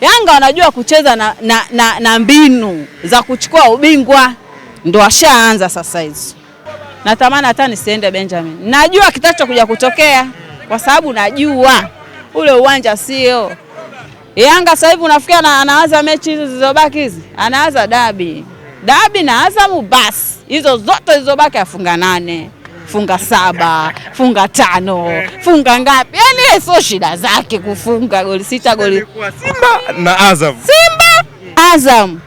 Yanga wanajua kucheza na mbinu za kuchukua ubingwa, ndio washaanza sasa hizo. Natamani hata nisiende Benjamin. Najua kitachokuja kutokea kwa sababu najua ule uwanja sio. Yanga sasa hivi unafikia anaanza mechi hizo zilizobaki hizi. Anaanza dabi na Azam basi. Hizo zote zilizobaki afunga 8, funga 7, funga 5, funga ngapi? Yaani sio shida zake kufunga goli 6 goli. Kwa Simba na Azam. Simba, Azam.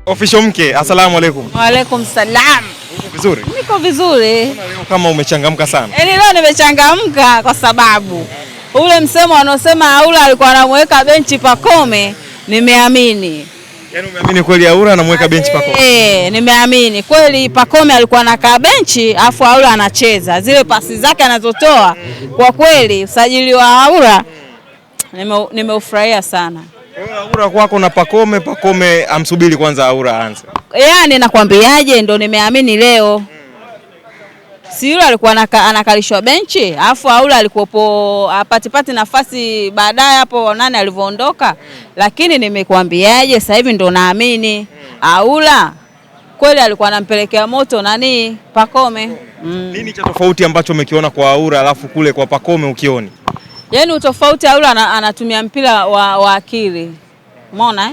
Official mke, asalamu alaykum. Wa alaykum salam. Uko vizuri? Niko vizuri. Leo kama umechangamka sana. Leo nimechangamka kwa sababu ule msemo wanaosema Aula alikuwa anamweka benchi Pacome, nimeamini. Yaani umeamini kweli Aula anamweka benchi Pacome? Nimeamini. Kweli Pacome alikuwa anakaa benchi afu Aula anacheza. Zile pasi zake anazotoa kwa kweli usajili wa Aula nimeufurahia sana. Aura kwako na Pacome amsubiri kwanza Aura aanze. Yaani nakwambiaje, ndo nimeamini leo. Si yule alikuwa anakalishwa benchi, afu Aura alikuwepo apatipati nafasi baadaye hapo nani alivyoondoka. Lakini nimekwambiaje, sasa hivi ndo naamini Aura kweli alikuwa anampelekea moto nani Pacome. Nini cha tofauti ambacho umekiona kwa Aura alafu kule kwa Pacome ukioni? Yaani utofauti Aula anatumia mpira wa akili. Umeona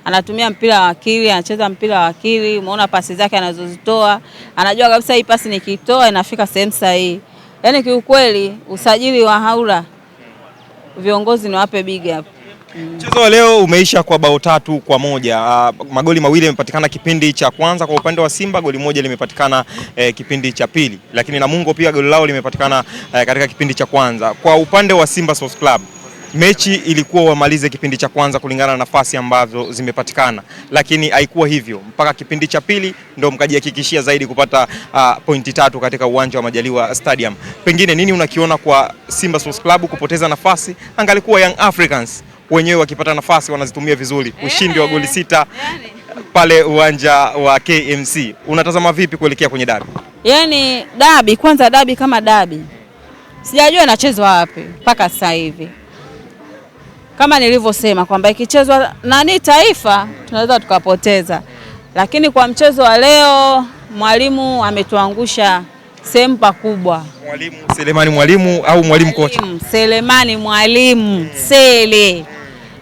Anatumia mpira wa akili, anacheza mpira wa akili, umeona pasi zake anazozitoa. Anajua kabisa hii pasi nikitoa inafika sehemu sahihi. Yaani kiukweli usajili wa Aula viongozi ni wape big up. Mchezo wa leo umeisha kwa bao 3-1. Magoli mawili yamepatikana kipindi cha kwanza kwa upande wa Simba, goli moja limepatikana kipindi cha pili. Lakini Namungo pia goli lao limepatikana katika kipindi cha kwanza. Kwa upande wa Simba Sports Club, mechi ilikuwa wamalize kipindi cha kwanza kulingana na nafasi ambazo zimepatikana, lakini haikuwa hivyo. Mpaka kipindi cha pili ndio mkajihakikishia zaidi kupata pointi 3 katika uwanja wa Majaliwa Stadium. Pengine nini unakiona kwa Simba Sports Club kupoteza nafasi? Angalikuwa Young Africans wenyewe wakipata nafasi wanazitumia vizuri. Ushindi wa goli 6 pale uwanja wa KMC. Unatazama vipi kuelekea kwenye dabi? Yaani dabi, kwanza dabi kama dabi, sijajua inachezwa wapi mpaka sasa hivi. Kama nilivyosema kwamba ikichezwa nani Taifa tunaweza tukapoteza. Lakini kwa mchezo wa leo mwalimu ametuangusha sehemu pakubwa. Mwalimu Selemani Mwalimu au mwalimu kocha? Selemani Mwalimu Sele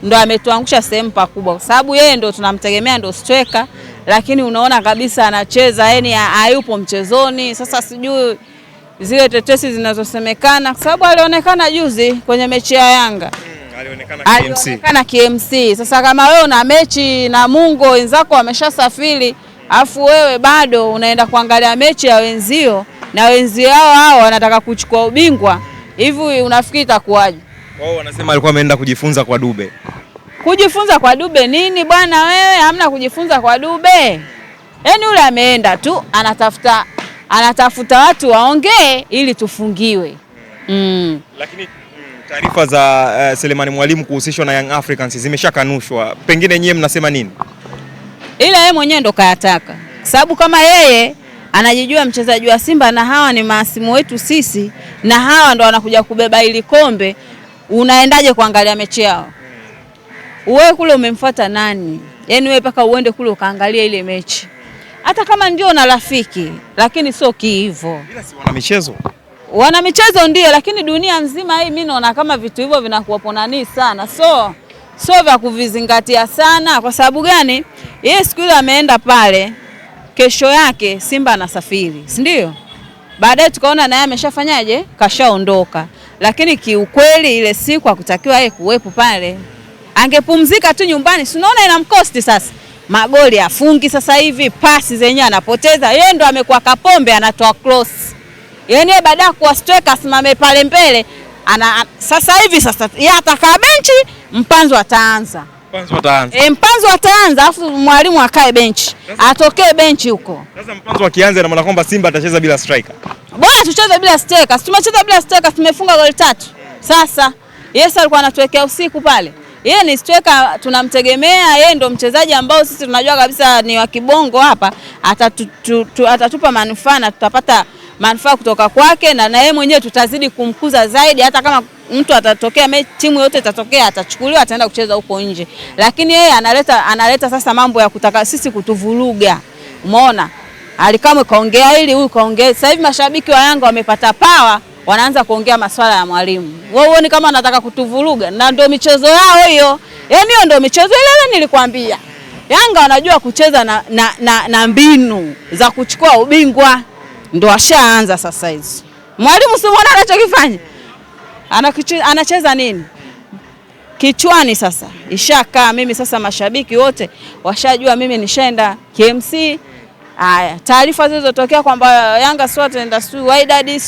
ndo ametuangusha sehemu pakubwa kwa sababu yeye ndo tunamtegemea, ndo striker, lakini unaona kabisa anacheza yani hayupo mchezoni. Sasa sijui zile tetesi zinazosemekana kwa sababu alionekana juzi kwenye mechi ya Yanga. Alionekana KMC. Sasa kama wewe una mechi na Mungo wenzako wameshasafiri, afu wewe bado unaenda kuangalia mechi ya wenzio na wenzio hao wanataka kuchukua ubingwa, hivi unafikiri itakuwaje? Wao wanasema alikuwa ameenda kujifunza kwa Dube. Kujifunza kwa Dube nini bwana wewe? Hamna kujifunza kwa Dube. Yaani yule ameenda tu anatafuta watu waongee ili tufungiwe. Lakini taarifa za Selemani Mwalimu kuhusishwa na Young Africans zimeshakanushwa. Pengine nyie mnasema nini? Ila yeye mwenyewe ndo kayataka. Sababu kama yeye anajijua mchezaji wa Simba na hawa ni maasimu wetu sisi na hawa ndo wanakuja kubeba ili kombe, unaendaje kuangalia mechi yao? Wewe kule umemfuata nani? Yaani wewe paka uende kule ukaangalia ile mechi. Hata kama ndio na rafiki, lakini sio hivyo. Bila si wana michezo. Wana michezo ndio, lakini dunia nzima hii mimi naona kama vitu hivyo vinakuwapo nani sana. So vya kuvizingatia sana. Kwa sababu gani? Yeye siku ile ameenda pale, kesho yake Simba anasafiri, si ndio? Baadaye tukaona naye ameshafanyaje? Kashaondoka. Lakini kiukweli ile siku hakutakiwa yeye kuwepo pale. Angepumzika tu nyumbani. Si unaona inamkosti sasa. Magoli afungi sasa hivi, pasi zenyewe anapoteza. Yeye ndo amekuwa Kapombe anatoa cross. Yaani baada ya kuwa striker asimame pale mbele, sasa hivi yeye atakaa benchi, Mpanzu ataanza. Mpanzu ataanza afu mwalimu akae benchi. Atokee benchi huko. Sasa Mpanzu akianza ina maana kwamba Simba atacheza bila striker. Bora tucheze bila striker. Tumecheza bila striker, tumefunga goli 3. Sasa Yesu alikuwa anatuwekea usiku pale. Yeye ni striker tunamtegemea, yeye ndo mchezaji ambao sisi tunajua kabisa ni wa kibongo hapa, atatupa manufaa na tutapata manufaa kutoka kwake, na yeye mwenyewe tutazidi kumkuza zaidi. Hata kama mtu atatokea timu yote itatokea, atachukuliwa ataenda kucheza huko nje, lakini yeye analeta sasa mambo ya kutaka sisi kutuvuruga. Umeona, Alikamwe kaongea hili, huyu kaongea. Sasa hivi mashabiki wa Yanga wamepata power, wanaanza kuongea masuala ya mwalimu. Wewe uone kama anataka kutuvuruga, na ndio michezo yao hiyo. Yaani hiyo ndio michezo ile nilikwambia. Yanga wanajua kucheza na mbinu za kuchukua ubingwa. Ndio washaanza sasa hizo. Mwalimu si muone anachokifanya? Anacheza nini? Kichwani sasa. Ishakaa mimi sasa, mashabiki wote washajua mimi nishaenda KMC. Haya, taarifa zilizotokea kwamba Yanga sio ataenda Wydad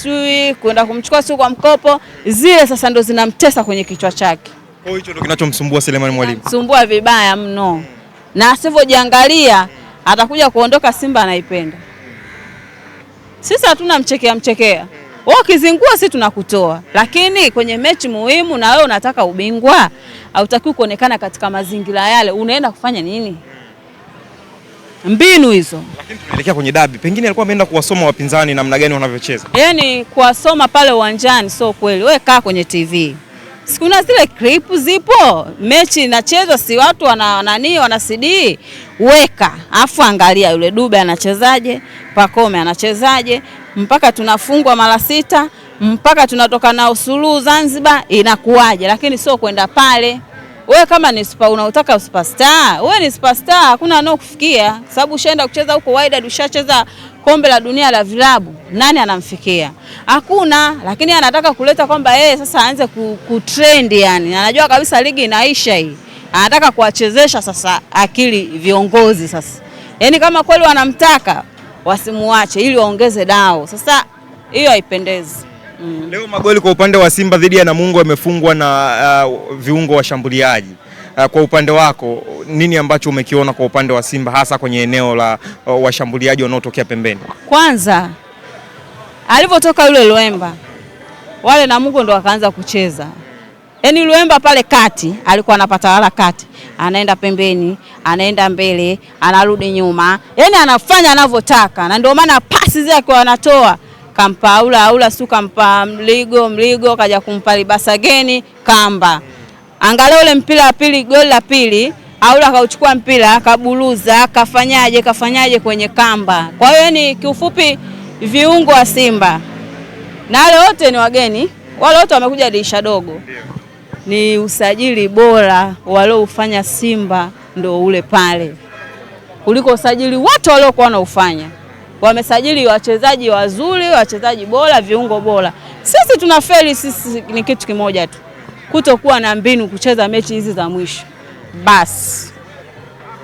kwenda kumchukua kwa mkopo, zile sasa ndo zinamtesa kwenye kichwa chake. Kwa hiyo hicho ndo kinachomsumbua Selemani Mwalimu. Sumbua vibaya mno. Na asivyojiangalia atakuja kuondoka Simba anaipenda. Sisi hatuna mchekea. Wewe ukizingua sisi tunakutoa. Lakini kwenye mechi muhimu na wewe unataka ubingwa, hautakiwi kuonekana katika mazingira yale. Unaenda kufanya nini? Mbinu hizo. Lakini tunaelekea kwenye dabi. Pengine alikuwa ameenda kuwasoma wapinzani namna gani wanavyocheza. Yaani kuwasoma pale uwanjani sio kweli. Wewe kaa kwenye TV. Sikuna zile clip zipo, mechi inachezwa, si watu wana CD, weka, afu angalia yule Dube anachezaje, Pacome anachezaje, mpaka tunafungwa mara 6, mpaka tunatoka na usuluhu Zanzibar, inakuaje? Lakini sio kwenda pale. Wewe kama ni unataka superstar, wewe ni superstar, hakuna anaokufikia, sababu ushaenda kucheza huko Wydad, ushacheza kombe la dunia la vilabu, nani anamfikia? Hakuna. Lakini anataka kuleta kwamba yeye sasa aanze kutrend, yani anajua kabisa ligi inaisha hii, anataka kuwachezesha sasa akili viongozi sasa. Yani kama kweli wanamtaka wasimuache ili waongeze dao. Sasa hiyo haipendezi. Leo magoli kwa upande wa Simba dhidi ya Namungo yamefungwa na viungo washambuliaji. Kwa upande wako nini ambacho umekiona kwa upande wa Simba, hasa kwenye eneo la washambuliaji wanaotokea pembeni? Kwanza alivyotoka yule Luemba, wale Namungo ndo wakaanza kucheza. Yaani Luemba pale kati alikuwa anapata wala kati, anaenda pembeni, anaenda mbele, anarudi nyuma. Yaani anafanya anavyotaka, na ndio maana pasi zake wanatoa kampa aula su kampa mligo kaja kumpa Libasageni kamba. Angalia ule mpira wa pili, goli la pili, aula kauchukua mpira, kaburuza, kafanyaje kwenye kamba. Kwa hiyo ni kiufupi viungo wa Simba. Na wale wote ni wageni, wale wote wamekuja dirisha dogo. Ni usajili bora waliofanya Simba ndo ule pale, kuliko usajili wote waliokuwa wanaufanya. Wamesajili wachezaji wazuri, wachezaji bora, viungo bora. Sisi tunafeli, sisi ni kitu kimoja tu, kutokuwa na mbinu kucheza mechi hizi za mwisho. Basi.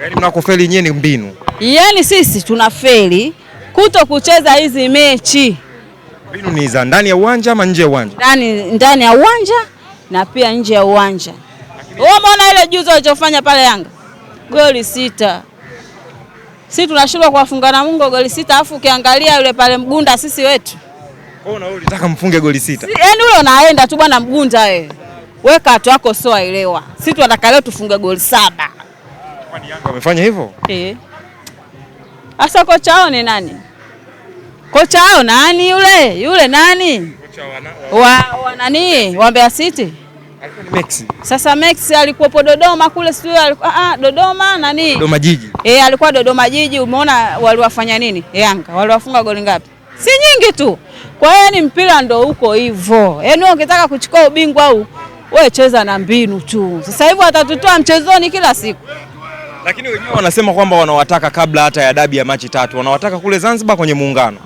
Yaani mnakofeli nyenye ni mbinu. Yaani sisi tunafeli kuto kucheza hizi mechi. Mbinu ni za ndani ya uwanja ama nje ya uwanja? Ndani ya uwanja na pia nje ya uwanja. Wewe umeona ile juzo walichofanya pale Yanga? Goli 6. Sisi tunashindwa kuwafunga Namungo goli 6, afu ukiangalia yule pale Mgunda sisi wetu. Wewe na wewe unataka mfunge goli 6. Yaani yule unaenda tu bwana Mgunda wewe. Weka watu wako sio waelewa. Sisi tunataka leo tufunge goli 7. Kwani Yanga wamefanya hivyo? Asa kocha wao ni nani? Kocha wao nani yule? Yule nani? Kocha wa nani? Wa Mbeya City. Alikuwa ni Maxi. Sasa Maxi alikuwa Dodoma kule, sio Dodoma nani? Dodoma Jiji. Alikuwa Dodoma Jiji. Umeona waliwafanya nini? Yanga waliwafunga goli ngapi? Si nyingi tu. Kwa hiyo ni mpira ndo huko hivyo. Yaani ukitaka kuchukua ubingwa huu, wewe cheza na mbinu tu. Sasa hivi watatutoa mchezoni kila siku. Lakini wenyewe wanasema kwamba wanawataka kabla hata ya dabi ya Machi 3. Wanawataka kule Zanzibar kwenye muungano.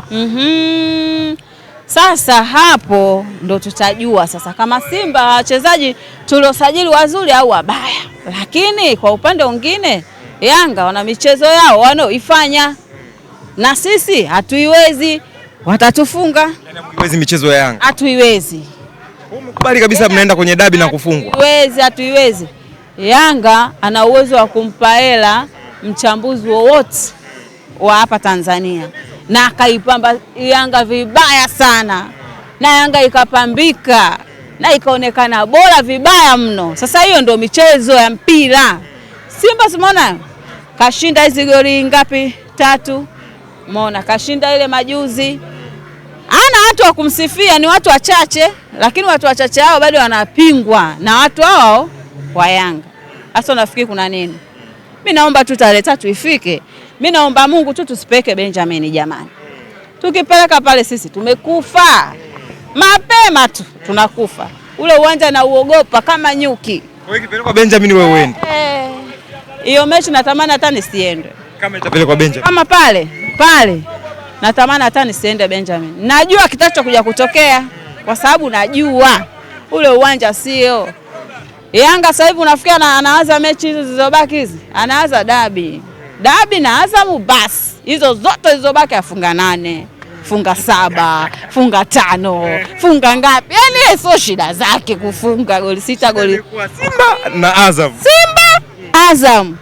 Sasa hapo ndo tutajua sasa kama Simba wachezaji tuliosajili wazuri au wabaya. Lakini kwa upande mwingine Yanga wana michezo yao wanaoifanya, na sisi hatuiwezi, watatufunga. Yaani hatuiwezi michezo ya Yanga. Hatuiwezi. Umekubali kabisa mnaenda kwenye dabi na kufungwa. Hatuiwezi. Yanga ana uwezo wa kumpa hela mchambuzi wowote wa hapa Tanzania, na akaipamba Yanga vibaya sana, na Yanga ikapambika na ikaonekana bora vibaya mno. Sasa hiyo ndio michezo ya mpira. Simba simona kashinda hizo goli ngapi? 3. Umeona kashinda ile majuzi. Ana watu wa kumsifia, ni watu wachache, lakini watu wachache hao bado wanapingwa na watu hao wa Yanga. Sasa nafikiri kuna nini? Mimi naomba tu tarehe 3 ifike. Mimi naomba Mungu tu tusipeke Benjamin jamani. Tukipeleka pale sisi tumekufa. Mapema tu tunakufa. Ule uwanja na uogopa kama nyuki. Kwa hiyo ikipelekwa Benjamin wewe uende. Hiyo mechi natamani hata nisiende. Kama itapelekwa Benjamin. Kama pale natamani hata nisiende Benjamin. Najua kitachokuja kutokea kwa sababu najua ule uwanja sio. Yanga sasa hivi unafikia anaanza mechi hizo zilizobaki hizi. Anaanza dabi na Azam basi. Hizo zote zilizobaki afunga 8, funga 7, funga 5, funga ngapi? Yaani sio shida zake kufunga goli 6 goli. Simba na Azam. Azam.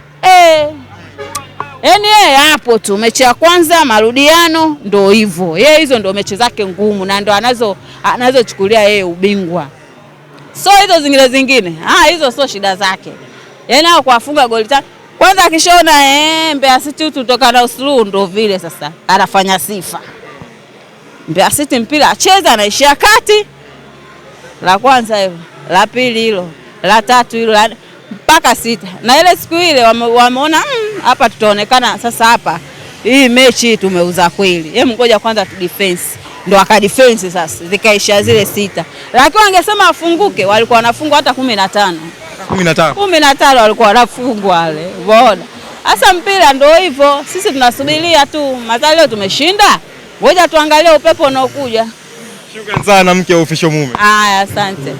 Yaani yeye hapo tu mechi ya kwanza marudiano ndio hivyo. Yeye hizo ndio mechi zake ngumu na ndio anazochukulia yeye ubingwa. So hizo zingine. Hizo sio shida zake. Yaani hao kufunga goli 5. Kwanza akishaona Mbeya City tutoka na usuluhu ndio vile sasa anafanya sifa. Mbeya City mpira acheza anaishia kati. La kwanza hilo, la pili hilo, la tatu hilo, mpaka 6. Na ile siku ile wameona hapa tutaonekana sasa hapa. Hii mechi tumeuza kweli. Hebu ngoja kwanza tu defense. Ndio akadefense sasa. Zikaisha zile 6. Lakini wangesema afunguke walikuwa wanafungwa hata 15. 15 walikuwa wanafungwa wale. Unaona? Sasa mpira ndio hivyo. Sisi tunasubiria tu. Madhali leo tumeshinda. Ngoja tuangalie upepo unaokuja. Shukrani sana mke wa official mume. Haya, asante.